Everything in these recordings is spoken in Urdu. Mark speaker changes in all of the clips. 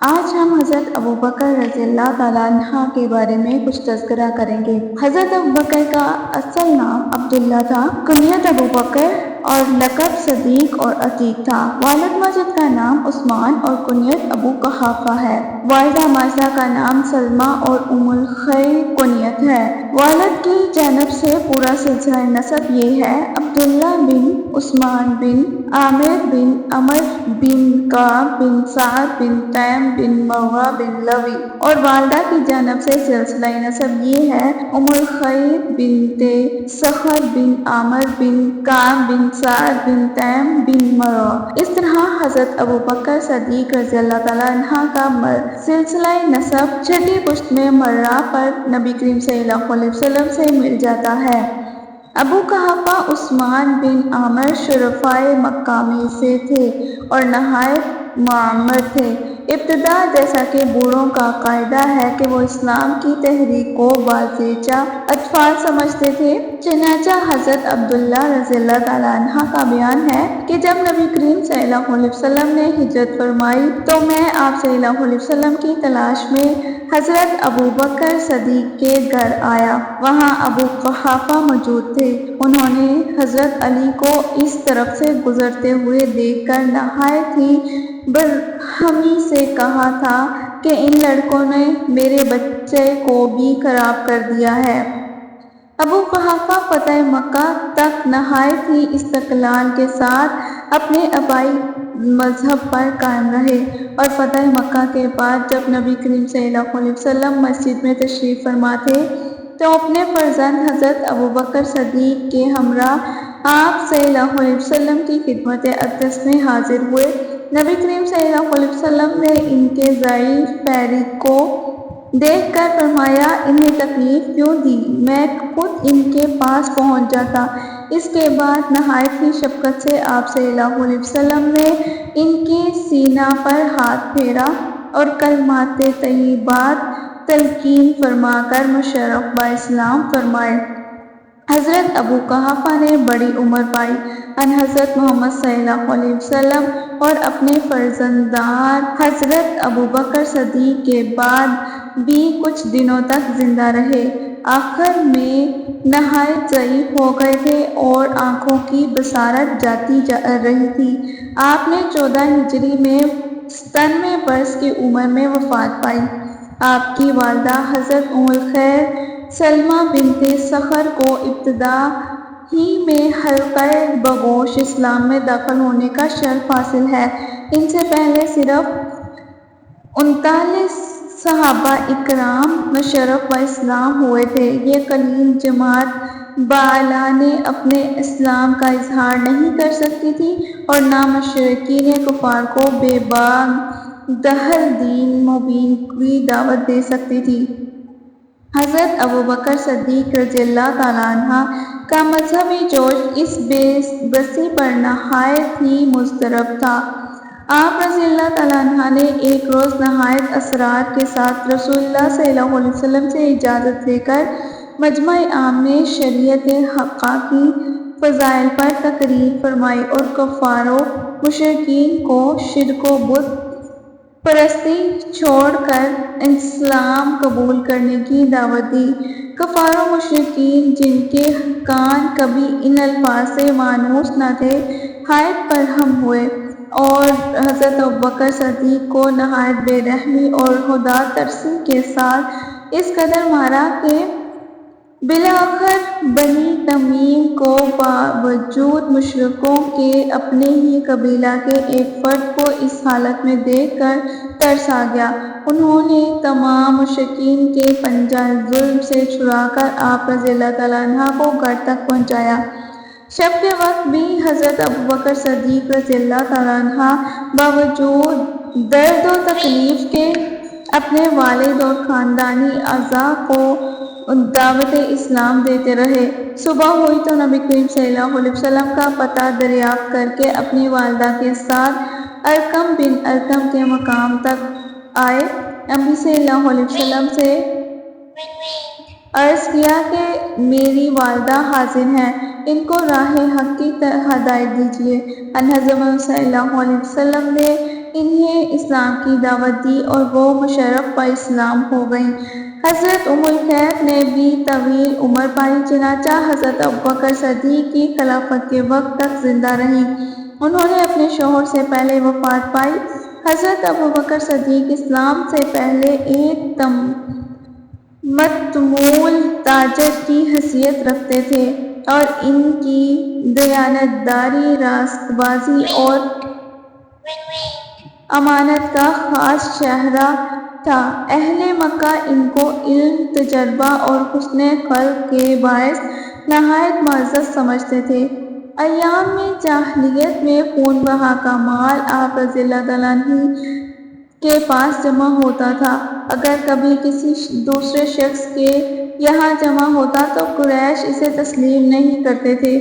Speaker 1: آج ہم حضرت ابوبکر رضی اللہ تعالیٰ عنہ کے بارے میں کچھ تذکرہ کریں گے۔ حضرت ابوبکر کا اصل نام عبداللہ تھا، کنیت ابوبکر اور لقب صدیق اور عتیق تھا۔ والد ماجد کا نام عثمان اور کنیت ابو قحافہ ہے۔ والدہ ماجدہ کا نام سلمہ اور ام الخیر کنیت ہے۔ والد کی جانب سے پورا سلسلہ نسب یہ ہے: عبداللہ بن عثمان بن عامر بن عمر بن کعب بن سعد بن تیم بن مرہ بن لوی، اور والدہ کی جانب سے سلسلہ نسب یہ ہے: ام الخیر بنت صخر بن عامر بن کعب بن سعد بن تیم بن مرہ۔ اس طرح حضرت ابوبکر صدیق رضی اللہ تعالیٰ عنہ کا سلسلہ نسب چھٹی پشت میں مرہ پر نبی کریم صلی اللہ علیہ وسلم سے مل جاتا ہے۔ ابو قحافہ عثمان بن عامر شرفائے مکہ میں سے تھے اور نہایت معمر تھے۔ ابتدا جیسا کہ بوڑھوں کا قاعدہ ہے کہ وہ اسلام کی تحریک کو بازیچہ اطفال سمجھتے تھے، چنانچہ حضرت عبداللہ رضی اللہ تعالیٰ عنہ کا بیان ہے کہ جب نبی کریم صلی اللہ علیہ وسلم نے ہجرت فرمائی تو میں آپ صلی اللہ علیہ وسلم کی تلاش میں حضرت ابوبکر صدیق کے گھر آیا۔ وہاں ابو قحافہ موجود تھے۔ انہوں نے حضرت علی کو اس طرف سے گزرتے ہوئے دیکھ کر نہایت ہی برہمی سے کہا تھا کہ ان لڑکوں نے میرے بچے کو بھی خراب کر دیا ہے۔ ابو قحافہ فتح مکہ تک نہایت ہی استقلال کے ساتھ اپنے آبائی مذہب پر قائم رہے، اور فتح مکہ کے بعد جب نبی کریم صلی اللہ علیہ وسلم مسجد میں تشریف فرما تھے تو اپنے فرزند حضرت ابوبکر صدیق کے ہمراہ آپ صلی اللہ علیہ وسلم کی خدمت اقدس میں حاضر ہوئے۔ نبی کریم صلی اللہ علیہ وسلم نے ان کے ضعیف پیری کو دیکھ کر فرمایا: انہیں تکلیف کیوں دی؟ میں خود ان کے پاس پہنچ جاتا۔ اس کے بعد نہایت ہی شفقت سے آپ صلی اللہ علیہ وسلم نے ان کے سینہ پر ہاتھ پھیرا اور کلمات طیبات تلقین فرما کر مشرف باسلام فرمائے۔ حضرت ابو قحافہ نے بڑی عمر پائی۔ ان حضرت محمد صلی اللہ علیہ وسلم اور اپنے فرزندان حضرت ابوبکر صدیق کے بعد بھی کچھ دنوں تک زندہ رہے۔ آخر میں نہایت ضعیف ہو گئے تھے اور آنکھوں کی بصارت جاتی رہی تھی۔ آپ نے 14 ہجری میں 97 برس کی عمر میں وفات پائی۔ آپ کی والدہ حضرت ام الخیر سلمہ بنت صخر کو ابتدا ہی میں حلقہ بگوش اسلام میں داخل ہونے کا شرف حاصل ہے۔ ان سے پہلے صرف 39 صحابہ اکرام مشرف باسلام ہوئے تھے۔ یہ قلیل جماعت باعلان اپنے اسلام کا اظہار نہیں کر سکتی تھی اور نہ مشرکین کفار کو بے باک دہر دین مبین کی دعوت دے سکتی تھی۔ حضرت ابوبکر صدیق رضی اللہ تعالیٰ عنہ کا مذہبی جوش اس بسی پر نہایت ہی مضطرب تھا۔ آپ رضی اللہ تعالیٰ عنہ نے ایک روز نہایت اسرار کے ساتھ رسول اللہ صلی اللہ علیہ وسلم سے اجازت لے کر مجمع عام میں شریعت حقہ کی فضائل پر تقریر فرمائی اور کفار و مشرکین کو شرک و بت پرستی چھوڑ کر اسلام قبول کرنے کی دعوت دی۔ کفار و مشرکین، جن کے کان کبھی ان الفاظ سے مانوس نہ تھے، نہایت برہم ہوئے اور حضرت ابوبکر صدیق کو نہایت بے رحمی اور خدا ترسی کے ساتھ اس قدر مارا کہ بالآخر بنی تمیم کو باوجود مشرکوں کے اپنے ہی قبیلہ کے ایک فرد کو اس حالت میں دیکھ کر ترس آ گیا۔ انہوں نے تمام مشرکین کے پنجہ ظلم سے چھڑا کر آپ رضی اللہ تعالیٰ عنہ کو گھر تک پہنچایا۔ شب کے وقت بھی حضرت ابوبکر صدیق رضی اللہ تعالیٰ عنہ باوجود درد و تکلیف کے اپنے والد اور خاندانی اعضاء کو دعوت اسلام دیتے رہے۔ صبح ہوئی تو نبی کریم صلی اللہ علیہ وسلم کا پتہ دریافت کر کے اپنی والدہ کے ساتھ ارقم بن ارقم کے مقام تک آئے۔ نبی صلی اللہ علیہ وسلم سے عرض کیا کہ میری والدہ حاضر ہیں، ان کو راہ حق کی ہدایت دیجیے۔ ان حضرت صلی اللہ علیہ وسلم نے انہیں اسلام کی دعوت دی اور وہ مشرف با اسلام ہو گئیں۔ حضرت ام الخیر نے بھی طویل عمر پائی، چنانچہ حضرت ابوبکر صدیق کی خلافت کے وقت تک زندہ رہیں۔ انہوں نے اپنے شوہر سے پہلے وفات پائی۔ حضرت ابوبکر صدیق اسلام سے پہلے ایک متمول تاجر کی حیثیت رکھتے تھے اور ان کی دیانتداری، راست بازی اور امانت کا خاص شاہراہ تھا۔ اہل مکہ ان کو علم، تجربہ اور حسن خلق کے باعث نہایت معزز سمجھتے تھے۔ ایام جاہلیت میں خون بہا کا مال آپ رضی اللہ تعالیٰ عنہ کے پاس جمع ہوتا تھا۔ اگر کبھی کسی دوسرے شخص کے یہاں جمع ہوتا تو قریش اسے تسلیم نہیں کرتے تھے۔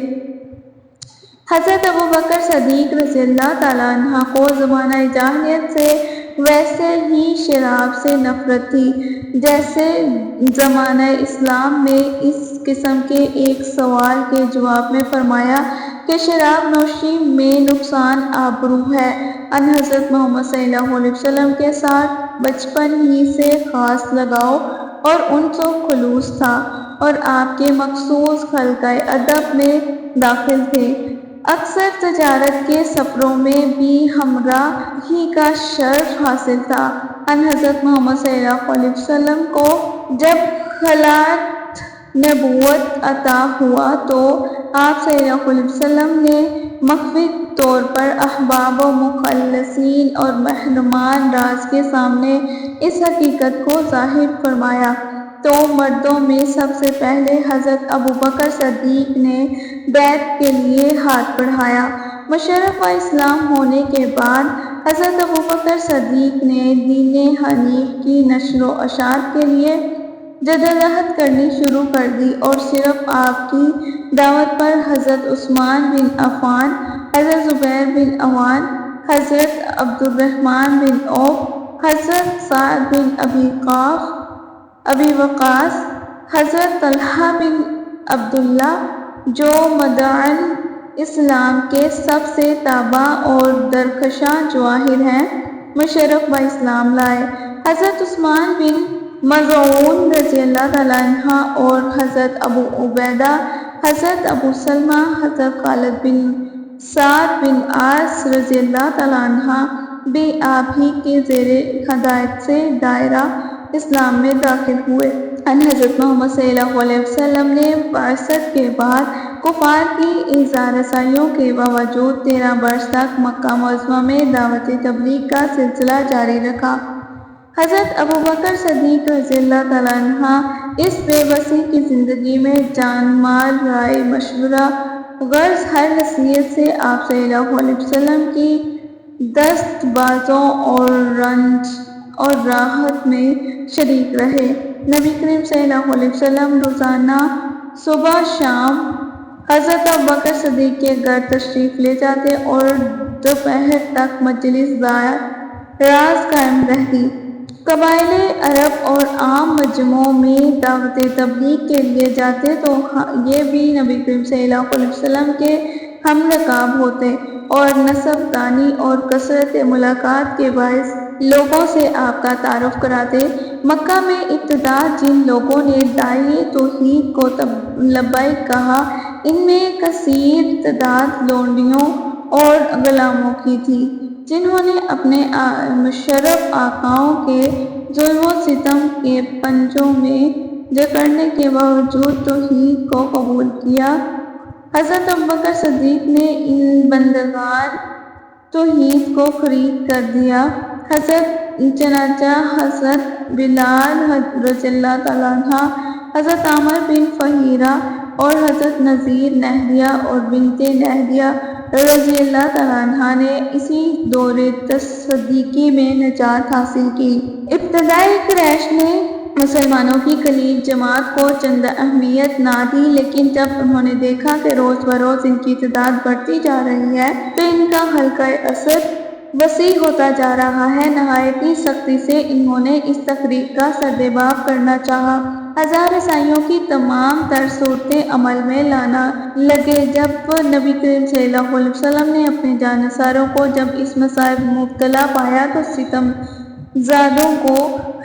Speaker 1: حضرت ابوبکر صدیق رضی اللہ تعالیٰ عنہ کو زمانہ جاہلیت سے ویسے ہی شراب سے نفرت تھی جیسے زمانہ اسلام میں۔ اس قسم کے ایک سوال کے جواب میں فرمایا کہ شراب نوشی میں نقصان آبرو ہے۔ ان حضرت محمد صلی اللہ علیہ وسلم کے ساتھ بچپن ہی سے خاص لگاؤ اور انس و خلوص تھا اور آپ کے مخصوص حلقۂ ادب میں داخل تھے۔ اکثر تجارت کے سفروں میں بھی ہمراہی کا شرف حاصل تھا۔ ان حضرت محمد صلی اللہ علیہ وسلم کو جب خلعت نبوت عطا ہوا تو آپ صلی اللہ علیہ وسلم نے مخفی طور پر احباب و مخلصین اور محرمان راز کے سامنے اس حقیقت کو ظاہر فرمایا تو مردوں میں سب سے پہلے حضرت ابوبکر صدیق نے بیعت کے لیے ہاتھ بڑھایا۔ مشرف با اسلام ہونے کے بعد حضرت ابوبکر صدیق نے دین حنیف کی نشر و اشاعت کے لیے جدوجہد کرنی شروع کر دی اور صرف آپ کی دعوت پر حضرت عثمان بن عفان، حضرت زبیر بن عوام، حضرت عبد الرحمن بن عوف، حضرت سعد بن ابی وقاص، حضرت طلحہ بن عبداللہ جو مدعن اسلام کے سب سے تابع اور درخشاں جواہر ہیں، مشرف با اسلام لائے۔ حضرت عثمان بن مظعون رضی اللہ تعالیٰ عنہ اور حضرت ابو عبیدہ، حضرت ابو سلمہ، حضرت خالد بن سعد بن عاص رضی اللہ تعالیٰ عنہ بھی آپ ہی کے زیر ہدایت سے دائرہ اسلام میں داخل ہوئے۔ ان حضرت محمد صلی اللہ علیہ وسلم نے بعثت کے بعد کفار کی ایذا رسائیوں کے باوجود 13 برس تک مکہ معظمہ میں دعوت تبلیغ کا سلسلہ جاری رکھا۔ حضرت ابوبکر صدیق رضی اللہ تعالیٰ عنہ اس بے بسی کی زندگی میں جان مال، رائے مشورہ، غرض ہر حیثیت سے آپ صلی اللہ علیہ وسلم کی دست بازوں اور رنج اور راحت میں شریک رہے۔ نبی کریم صلی اللہ علیہ وسلم روزانہ صبح شام حضرت ابوبکر صدیق کے گھر تشریف لے جاتے اور دوپہر تک مجلس راز قائم رہتی۔ قبائل عرب اور عام مجمعوں میں دعوت تبلیغ کے لیے جاتے تو یہ بھی نبی کریم صلی اللہ علیہ وسلم کے ہم رکاب ہوتے اور نسب دانی اور کثرت ملاقات کے باعث لوگوں سے آپ کا تعارف کراتے۔ مکہ میں ابتدا جن لوگوں نے داعی توحید کو لبیک کہا، ان میں کثیر تعداد لونڈیوں اور غلاموں کی تھی، جنہوں نے اپنے مشرف آقاؤں کے ظلم و ستم کے پنجوں میں جکڑنے کے باوجود توحید کو قبول کیا۔ حضرت ابوبکر صدیق نے ان بندگان توحید کو خرید کر دیا۔ چنانچہ حضرت بلال رضی اللہ تعالیٰ عنہ، حضرت عامر بن فہیرہ اور حضرت نذیر نہریہ اور بنت نہریہ رضی اللہ تعالیٰ عنہ نے اسی دور تصدیقی میں نجات حاصل کی۔ ابتدائی قریش نے مسلمانوں کی قلیل جماعت کو چند اہمیت نہ دی، لیکن جب انہوں نے دیکھا کہ روز بروز ان کی تعداد بڑھتی جا رہی ہے تو ان کا حلقۂ اثر وسیع ہوتا جا رہا ہے، نہایت ہی سختی سے انہوں نے اس تحریک کا سردباب کرنا چاہا۔ ہزار عیسائیوں کی تمام تر صورتیں عمل میں لانا لگے۔ جب نبی کریم صلی اللہ علیہ وسلم نے اپنے جانثاروں کو جب اس مصائب میں مبتلا پایا تو ستم زادوں کو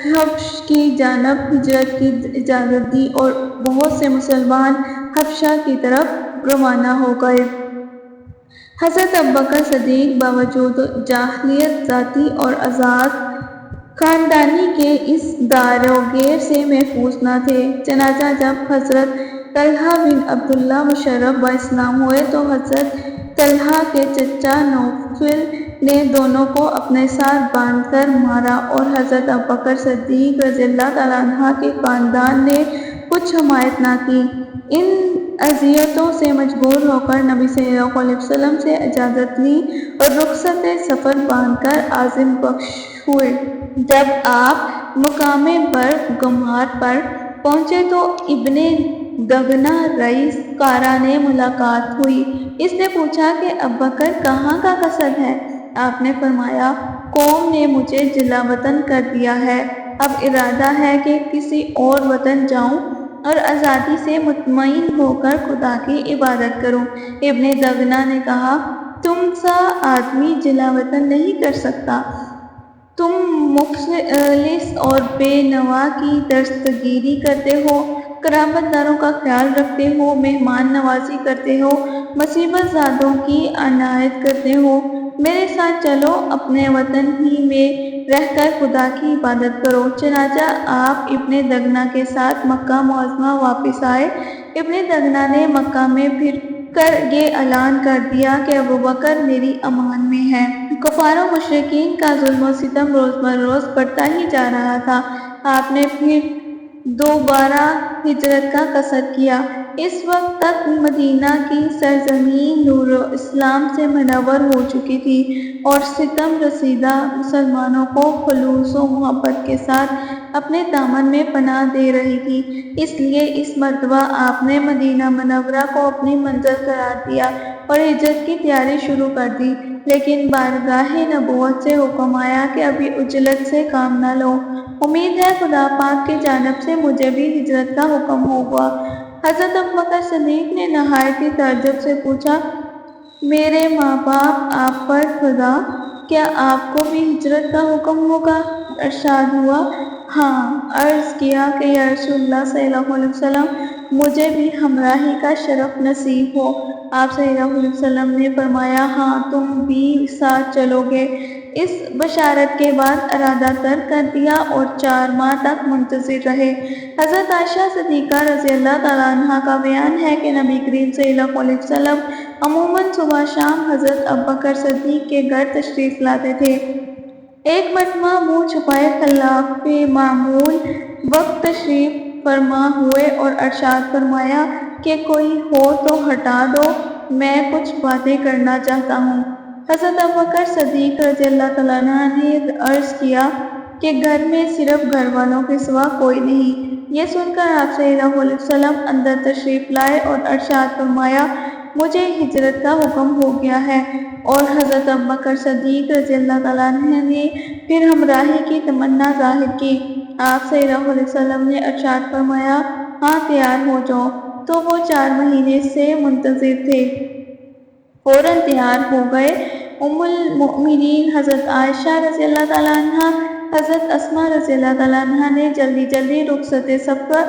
Speaker 1: حبش کی جانب ہجرت کی اجازت دی اور بہت سے مسلمان حبشہ کی طرف روانہ ہو گئے۔ حضرت ابوبکر صدیق باوجود جاہلیت، ذاتی اور آزاد خاندانی کے اس دار و گیر سے محفوظ نہ تھے۔ چنانچہ جب حضرت طلحہ بن عبداللہ مشرف باسلام ہوئے تو حضرت طلحہ کے چچا نوفل نے دونوں کو اپنے ساتھ باندھ کر مارا اور حضرت ابوبکر صدیق رضی اللہ تعالیٰ عنہ کے خاندان نے کچھ حمایت نہ کی۔ ان اذیتوں سے مجبور ہو کر نبی صلی اللہ علیہ وسلم سے اجازت لی اور رخصت سفر باندھ کر عزم بخش ہوئے۔ جب آپ مقام برگمار پر پہنچے تو ابن دغنہ رئیس کارہ نے ملاقات ہوئی۔ اس نے پوچھا کہ ابوبکر کہاں کا قصد ہے؟ آپ نے فرمایا، قوم نے مجھے جلا وطن کر دیا ہے، اب ارادہ ہے کہ کسی اور وطن جاؤں اور آزادی سے مطمئن ہو کر خدا کی عبادت کروں۔ ابن دغنہ نے کہا، تم سا آدمی جلا وطن نہیں کر سکتا، تم مفلس اور بے نوا کی دستگیری کرتے ہو، قرابت داروں کا خیال رکھتے ہو، مہمان نوازی کرتے ہو، مصیبت زادوں کی عنایت کرتے ہو۔ میرے ساتھ چلو، اپنے وطن ہی میں رہ کر خدا کی عبادت کرو۔ چنانچہ آپ ابن دغنہ کے ساتھ مکہ معظمہ واپس آئے۔ ابن دغنہ نے مکہ میں پھر کر یہ اعلان کر دیا کہ ابوبکر میری امان میں ہے۔ کفار و مشرکین کا ظلم و ستم روز بروز بڑھتا ہی جا رہا تھا۔ آپ نے پھر دوبارہ ہجرت کا قصد کیا۔ اس وقت تک مدینہ کی سرزمین نور و اسلام سے منور ہو چکی تھی اور ستم رسیدہ مسلمانوں کو خلوص و محبت کے ساتھ اپنے دامن میں پناہ دے رہی تھی۔ اس لیے اس مرتبہ آپ نے مدینہ منورہ کو اپنی منزل قرار دیا اور ہجرت کی تیاری شروع کر دی، لیکن بارگاہ نبوت سے حکم آیا کہ ابھی عجلت سے کام نہ لو، امید ہے خدا پاک کی جانب سے مجھے بھی ہجرت کا حکم ہوگا۔ حضرت ابوبکر صدیق نے نہایت ہی تعجب سے پوچھا، میرے ماں باپ آپ پر فدا، کیا آپ کو بھی ہجرت کا حکم ہوگا؟ ارشاد ہوا، ہاں۔ عرض کیا کہ یا رسول اللہ صلی اللہ علیہ وسلم، مجھے بھی ہمراہی کا شرف نصیب ہو۔ آپ صلی اللہ علیہ وسلم نے فرمایا، ہاں، تم بھی ساتھ چلو گے۔ اس بشارت کے بعد ارادہ ترک کر دیا اور 4 ماہ تک منتظر رہے۔ حضرت عائشہ صدیقہ رضی اللہ تعالیٰ عنہا کا بیان ہے کہ نبی کریم صلی اللہ علیہ وسلم عموماً صبح شام حضرت ابوبکر صدیق کے گھر تشریف لاتے تھے۔ ایک مرتبہ منہ چھپائے خلاف معمول وقت تشریف فرما ہوئے اور ارشاد فرمایا کہ کوئی ہو تو ہٹا دو، میں کچھ باتیں کرنا چاہتا ہوں۔ حضرت ابوبکر صدیق رضی اللہ تعالیٰ عنہ نے عرض کیا کہ گھر میں صرف گھر والوں کے سوا کوئی نہیں۔ یہ سن کر آپ صلی اللہ علیہ وسلم اندر تشریف لائے اور ارشاد فرمایا، مجھے ہجرت کا حکم ہو گیا ہے۔ اور حضرت ابوبکر صدیق رضی اللہ تعالیٰ عنہ نے پھر ہمراہی کی تمنا ظاہر کی۔ آپ صلی اللہ علیہ وسلم نے ارشاد فرمایا، ہاں، تیار ہو جاؤ۔ تو وہ 4 مہینے سے منتظر تھے، فوراً تیار ہو گئے۔ ام المؤمنین حضرت عائشہ رضی اللہ تعالیٰ عنہا، حضرت اسماء رضی اللہ تعالیٰ عنہا نے جلدی جلدی رخصت سفر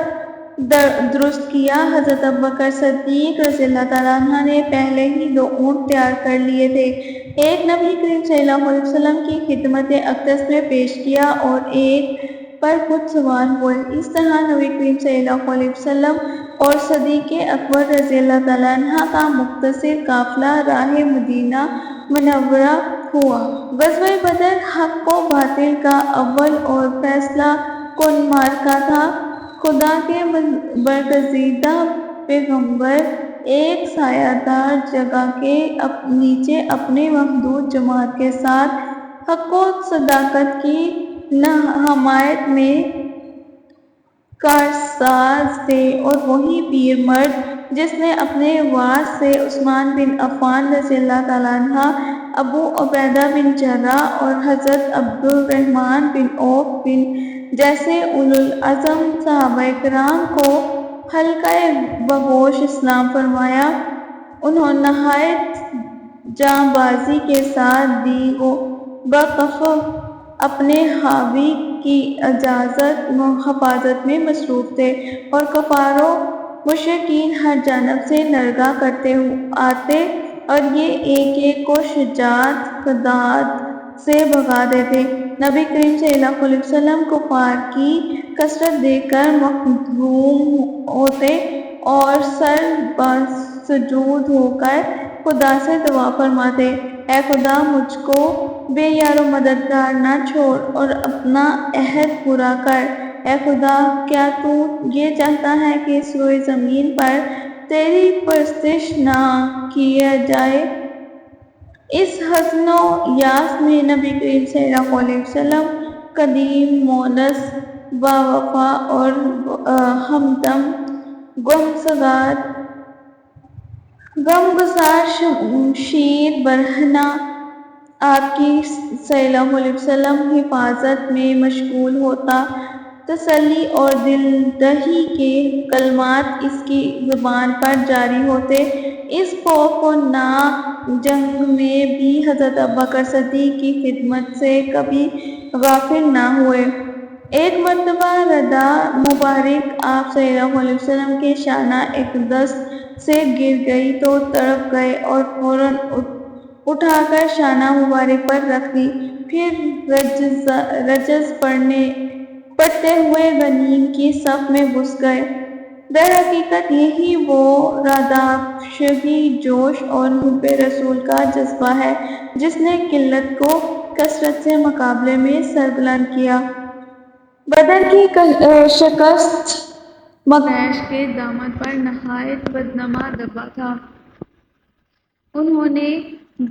Speaker 1: درست کیا۔ حضرت ابوبکر صدیق رضی اللہ تعالیٰ عنہ نے پہلے ہی 2 اونٹ تیار کر لیے تھے، ایک نبی کریم صلی اللہ علیہ وسلم کی خدمت اقدس میں پیش کیا اور ایک پر خود سوار ہوئے۔ اس طرح نبی کریم صلی اللہ علیہ وسلم اور صدیق اکبر رضی اللہ تعالیٰ عنہ کا مختصر قافلہ راہ مدینہ منورہ ہوا۔ غزوہ بدر حق و باطل کا اول اور فیصلہ کن معرکہ تھا۔ خدا کے برگزیدہ پیغمبر ایک سایہ دار جگہ کے نیچے اپنی محدود جماعت کے ساتھ حق و صداقت کی حمایت میں کارساز تھے، اور وہی پیر مرد جس نے اپنے وعظ سے عثمان بن عفان رضی اللہ تعالیٰ عنہ، ابو عبیدہ بن جراح اور حضرت عبد الرحمن بن عوف بن جیسے اولوالعزم صحابہ کرام کو حلقہ بگوش اسلام فرمایا، انہوں نہایت جاں بازی کے ساتھ دیگ و بکف اپنے حاوی کی حفاظت میں مصروف تھے، اور کفار و مشرکین ہر جانب سے نرگا کرتے آتے اور یہ ایک ایک کو شجاعت قدات سے بھگا دیتے۔ نبی کریم صلی اللہ علیہ وسلم کفار کی کثرت دیکھ کر مخدوم ہوتے اور سر بسجود ہو کر خدا سے دعا فرماتے، اے خدا مجھ کو بے یار و مددگار نہ چھوڑ اور اپنا عہد پورا کر۔ اے خدا، کیا تو یہ چاہتا ہے کہ اس روئے زمین پر تیری پرستش نہ کی جائے؟ اس حزن و یاس میں نبی کریم صلی اللہ علیہ وسلم قدیم، مونس، باوفا اور ہمدم غمگسار شیر برہنہ آپ کی صلی اللہ علیہ وسلم حفاظت میں مشغول ہوتا، تسلی اور دل دہی کے کلمات اس کی زبان پر جاری ہوتے۔ اس خوفناک جنگ میں بھی حضرت ابوبکر صدیق کی خدمت سے کبھی غافل نہ ہوئے۔ ایک مرتبہ ردا مبارک آپ صلی اللہ علیہ وسلم کے شانہ اقدس سے گر گئی تو تڑپ گئے اور فوراً اٹھا کر شانہ مبارک پر رکھ دی، پھر رجز پڑھتے ہوئے غنیم کی صف میں گھس گئے۔ در حقیقت یہی وہ رادافشی جوش اور حب رسول کا جذبہ ہے جس نے قلت کو کثرت سے مقابلے میں سربلند کیا۔ بدر کی شکست قریش کے دامن پر نہایت بدنما دبا تھا۔ انہوں نے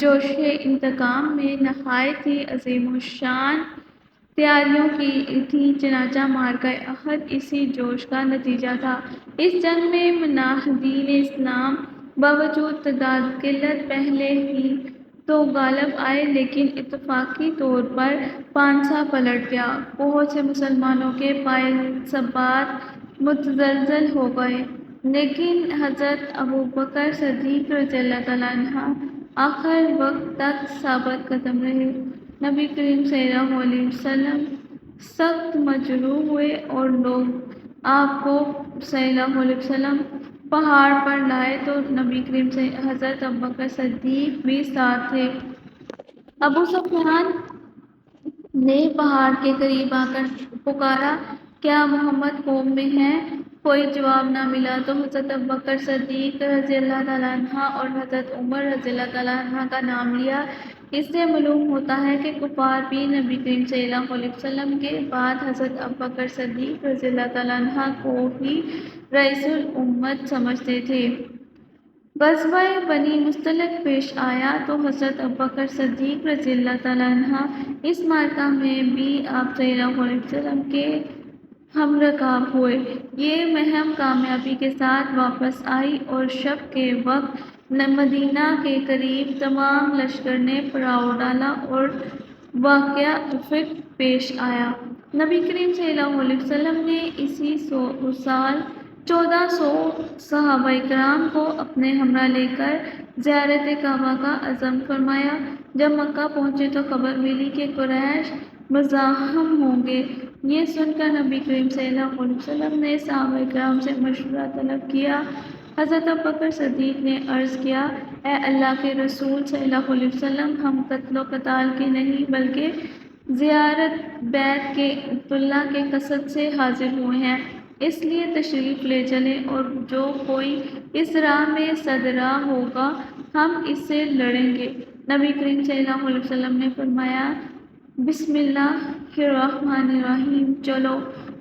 Speaker 1: جوش انتقام میں نہایت ہی عظیم الشان تیاریاں کی تھیں، چنانچہ معرکہ احد اسی جوش کا نتیجہ تھا۔ اس جنگ میں مجاہدین اسلام باوجود تعداد قلت پہلے ہی تو غالب آئے لیکن اتفاقی طور پر پانسا پلٹ گیا۔ بہت سے مسلمانوں کے پائے ثبات متزلزل ہو گئے، لیکن حضرت ابوبکر صدیق رضی اللہ عنہ آخر وقت تک ثابت قدم رہے۔ نبی کریم صلی اللہ علیہ وسلم سخت مجروح ہوئے اور لوگ آپ کو صلی اللہ علیہ وسلم پہاڑ پر لائے تو نبی کریم حضرت ابوبکر صدیق بھی ساتھ تھے۔ ابو سفیان نے پہاڑ کے قریب آ کر پکارا، کیا محمد قوم میں ہیں؟ کوئی جواب نہ ملا تو حضرت ابوبکر صدیق رضی اللہ عنہ اور حضرت عمر رضی اللہ عنہ کا نام لیا۔ اس سے معلوم ہوتا ہے کہ کفار بھی نبی کریم صلی اللہ علیہ وسلم کے بعد حضرت ابوبکر صدیق رضی اللہ عنہ کو ہی رئیس الامت سمجھتے تھے۔ غزوہ بنی مصطلق پیش آیا تو حضرت ابوبکر صدیق رضی اللہ عنہ اس معرکہ میں بھی آپ صلی اللہ علیہ وسلم کے ہمرکاب ہوئے۔ یہ مہم کامیابی کے ساتھ واپس آئی اور شب کے وقت مدینہ کے قریب تمام لشکر نے پڑاؤ ڈالا اور واقعہ افق پیش آیا۔ نبی کریم صلی اللہ علیہ وسلم نے اسی سال 1400 صحابہ کرام کو اپنے ہمراہ لے کر زیارت کعبہ کا عزم فرمایا۔ جب مکہ پہنچے تو خبر ملی کہ قریش مزاحم ہوں گے۔ یہ سن کر نبی کریم صلی اللہ علیہ وسلم نے صحابہ کرام سے مشورہ طلب کیا۔ حضرت ابوبکر صدیق نے عرض کیا، اے اللہ کے رسول صلی اللہ علیہ وسلم، ہم قتل و قتال کے نہیں بلکہ زیارت بیت اللہ کے قصد سے حاضر ہوئے ہیں، اس لیے تشریف لے چلیں اور جو کوئی اس راہ میں صد راہ ہوگا ہم اس سے لڑیں گے۔ نبی کریم صلی اللہ علیہ وسلم نے فرمایا، بسم اللہ الرحمن الرحیم، چلو۔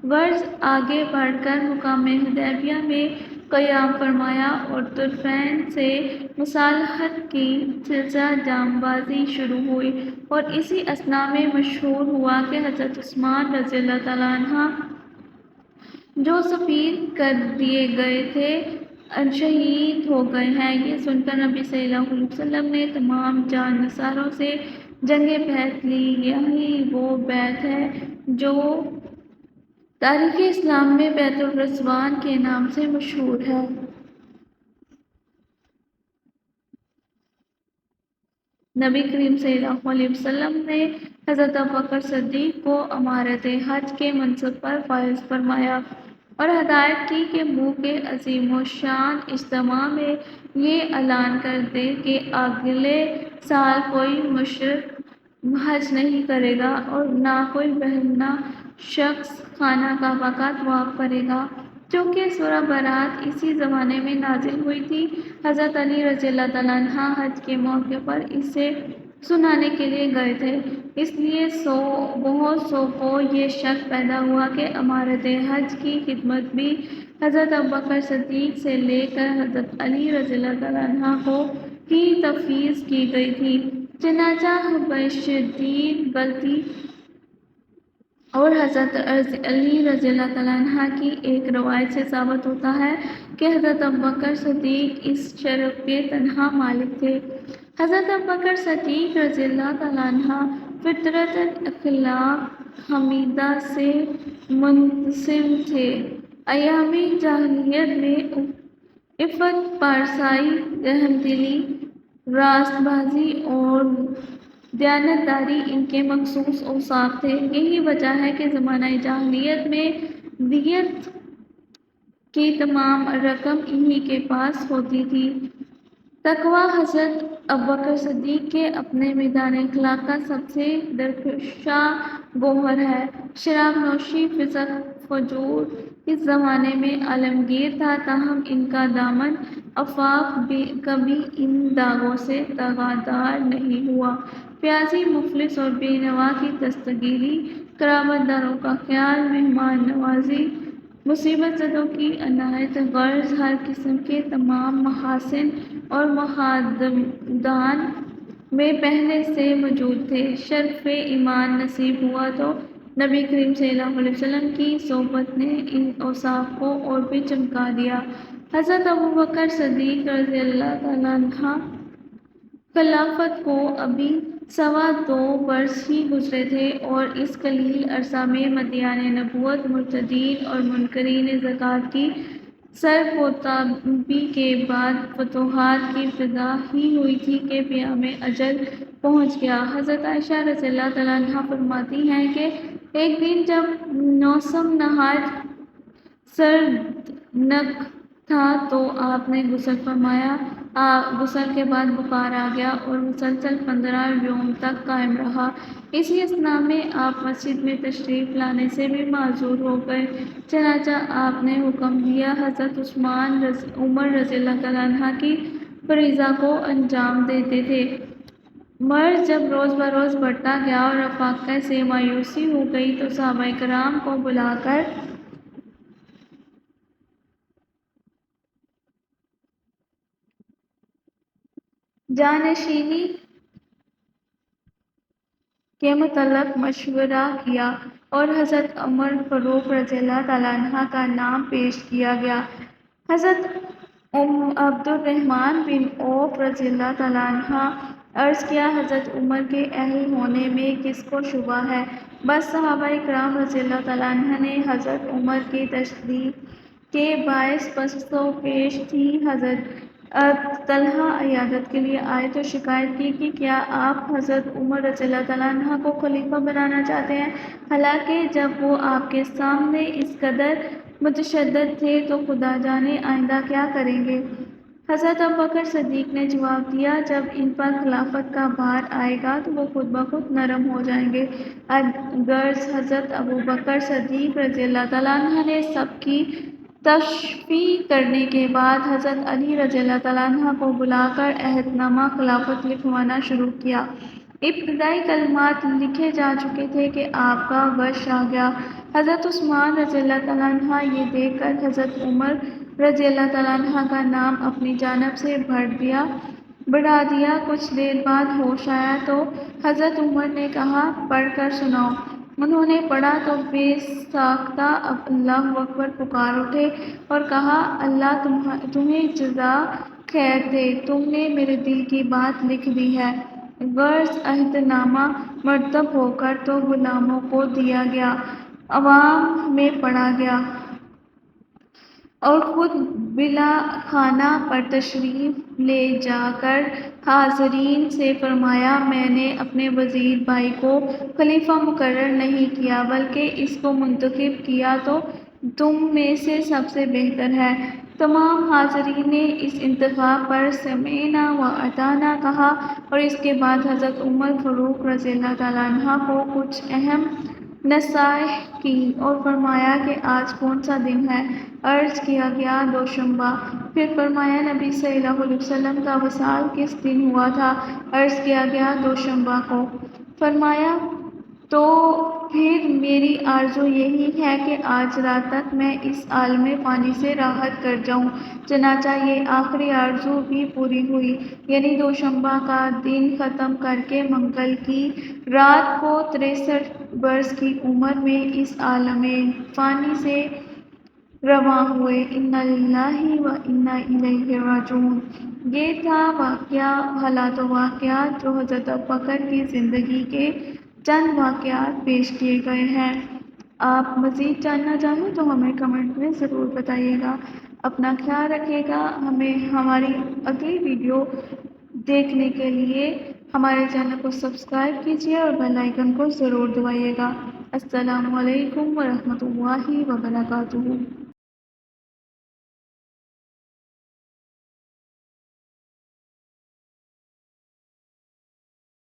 Speaker 1: غرض آگے بڑھ کر مقام حدیبیہ میں قیام فرمایا اور طرفین سے مصالحت کی سلسلہ جام بازی شروع ہوئی، اور اسی اثناء میں مشہور ہوا کہ حضرت عثمان رضی اللہ عنہ جو سفیر کر دیے گئے تھے شہید ہو گئے ہیں۔ یہ سن کر نبی صلی اللہ علیہ وسلم نے تمام جان نثاروں سے جنگ بیعت لی۔ یہی وہ بیعت ہے جو تاریخ اسلام میں بیت الرضوان کے نام سے مشہور ہے۔ نبی کریم صلی اللہ علیہ وسلم نے حضرت ابوبکر صدیق کو امارت حج کے منصب پر فائز فرمایا اور ہدایت کی کہ منہ کے عظیم الشان اجتماع میں یہ اعلان کر دے کہ اگلے سال کوئی مشرک حج نہیں کرے گا اور نہ کوئی بہرحانہ شخص خانہ کعبہ کا طواف کرے گا۔ چونکہ سورہ برات اسی زمانے میں نازل ہوئی تھی، حضرت علی رضی اللہ تعالیٰ عنہ حج کے موقع پر اسے سنانے کے لیے گئے تھے، اس لیے بہت سو کو یہ شک پیدا ہوا کہ امارت حج کی خدمت بھی حضرت ابوبکر صدیق سے لے کر حضرت علی رضی اللہ تعالیٰ عنہ کو ہی تفویض کی گئی تھی۔ چنانچہ بشدید غلطی اور حضرت علی رضی اللہ تعالیٰ عنہ کی ایک روایت سے ثابت ہوتا ہے کہ حضرت ابوبکر صدیق اس شرف کے تنہا مالک تھے۔ حضرت ابوبکر صدیق رضی اللہ تعالیٰ عنہ فطرتاً اخلاق حمیدہ سے منتسب تھے۔ ایام جاہلیت میں عفت، پارسائی، رحمدلی، راست بازی اور دیانتداری ان کے مخصوص اوصاف تھے۔ یہی وجہ ہے کہ زمانہ جاہلیت میں دیت کی تمام رقم انہی کے پاس ہوتی تھی۔ تقویٰ حضرت ابوبکر صدیق کے اپنے میدان اخلاق کا سب سے درخشاں گوہر ہے۔ شراب نوشی، فسق، فجور اس زمانے میں عالمگیر تھا، تاہم ان کا دامن عفاف کبھی ان داغوں سے داغدار نہیں ہوا۔ پیاسی، مفلس اور بے نوا کی دستگیری، قرابت داروں کا خیال، مہمان نوازی، مصیبت زدوں کی عنایت، غرض ہر قسم کے تمام محاسن اور مخادمات میں پہلے سے موجود تھے۔ شرف ایمان نصیب ہوا تو نبی کریم صلی اللہ علیہ وسلم کی صحبت نے ان اوصاف کو اور بھی چمکا دیا۔ حضرت ابوبکر صدیق رضی اللہ تعالیٰ عنہ خلافت کو ابھی 2.25 برس ہی گزرے تھے اور اس قلیل عرصہ میں مدعیان نبوت، مرتدین اور منکرین زکوٰۃ کی سرکوبی کے بعد فتوحات کی ابتدا ہی ہوئی تھی کہ پیام اجل پہنچ گیا۔ حضرت عائشہ رضی اللہ تعالیٰ عنہا فرماتی ہیں کہ ایک دن جب موسم نہایت سردناک تھا تو آپ نے غسل فرمایا۔ غسل کے بعد بخار آ گیا اور مسلسل 15 یوم تک قائم رہا۔ اسی اثناء میں آپ مسجد میں تشریف لانے سے بھی معذور ہو گئے، چنانچہ آپ نے حکم دیا حضرت عمر رضی اللہ تعالیٰ عنہ کی فریضہ کو انجام دیتے تھے۔ مرض جب روز بروز بڑھتا گیا اور افاقہ سے مایوسی ہو گئی تو صحابہ کرام کو بلا کر جانشینی کے متعلق مشورہ کیا اور حضرت عمر فاروق رضی اللہ تعالیٰ عنہ کا نام پیش کیا گیا۔ حضرت عبد الرحمن بن عوف رضی اللہ تعالیٰ عنہ عرض کیا، حضرت عمر کے اہل ہونے میں کس کو شبہ ہے؟ بس صحابہ کرام رضی اللہ تعالیٰ عنہ نے حضرت عمر کی تصدیق کے باعث پرس و پیش تھی۔ حضرت طلحہ عیادت کے لیے آئے تو شکایت کی کہ کیا آپ حضرت عمر رضی اللہ تعالیٰ عنہ کو خلیفہ بنانا چاہتے ہیں، حالانکہ جب وہ آپ کے سامنے اس قدر متشدد تھے تو خدا جانے آئندہ کیا کریں گے؟ حضرت ابوبکر صدیق نے جواب دیا، جب ان پر خلافت کا بھار آئے گا تو وہ خود بخود نرم ہو جائیں گے۔ غرض حضرت ابوبکر صدیق رضی اللہ تعالیٰ عنہ نے سب کی تشفیع کرنے کے بعد حضرت علی رضی اللہ تعالیٰ عنہ کو بلا کر عہد نامہ خلافت لکھوانا شروع کیا۔ ابتدائی کلمات لکھے جا چکے تھے کہ آپ کا وش آ گیا۔ حضرت عثمان رضی اللہ تعالیٰ عنہ یہ دیکھ کر حضرت عمر رضی اللہ تعالیٰ عنہ کا نام اپنی جانب سے بڑھا دیا۔ کچھ دیر بعد ہوش آیا تو حضرت عمر نے کہا، پڑھ کر سناؤ۔ انہوں نے پڑھا تو بے ساختہ اللہ اکبر پکار اٹھے اور کہا، اللہ تمہیں جزائے خیر دے، تم نے میرے دل کی بات لکھ دی ہے۔ غرض عہد نامہ مرتب ہو کر تو غلاموں کو دیا گیا۔ عوام میں پڑا گیا اور خود بلا خانہ پر تشریف لے جا کر حاضرین سے فرمایا، میں نے اپنے وزیر بھائی کو خلیفہ مقرر نہیں کیا بلکہ اس کو منتخب کیا تو تم میں سے سب سے بہتر ہے۔ تمام حاضرین نے اس انتخاب پر سمعنا و اطعنا کہا اور اس کے بعد حضرت عمر فاروق رضی اللہ تعالیٰ عنہ کو کچھ اہم نصائح کی اور فرمایا کہ آج کون سا دن ہے؟ عرض کیا گیا دوشنبہ۔ پھر فرمایا نبی صلی اللہ علیہ وسلم کا وصال کس دن ہوا تھا؟ عرض کیا گیا دوشنبہ کو۔ فرمایا تو پھر میری آرزو یہی ہے کہ آج رات تک میں اس عالم فانی سے راحت کر جاؤں۔ چنانچہ یہ آخری آرزو بھی پوری ہوئی، یعنی دوشنبہ کا دن ختم کر کے منگل کی رات کو 63 برس کی عمر میں اس عالم فانی سے رواں ہوئے۔ انا للہ و انا الیہ راجعون۔ یہ تھا واقعہ حالات و واقعات جو حضرت ابوبکر کی زندگی کے چند واقعات پیش کیے گئے ہیں۔ آپ مزید جاننا چاہیں تو ہمیں کمنٹ میں ضرور بتائیے گا۔ اپنا خیال رکھیے گا۔ ہمیں ہماری اگلی ویڈیو دیکھنے کے لیے ہمارے چینل کو سبسکرائب کیجیے اور بیل آئیکن کو ضرور دبائیے گا۔ السلام علیکم ورحمۃ اللہ وبرکاتہ۔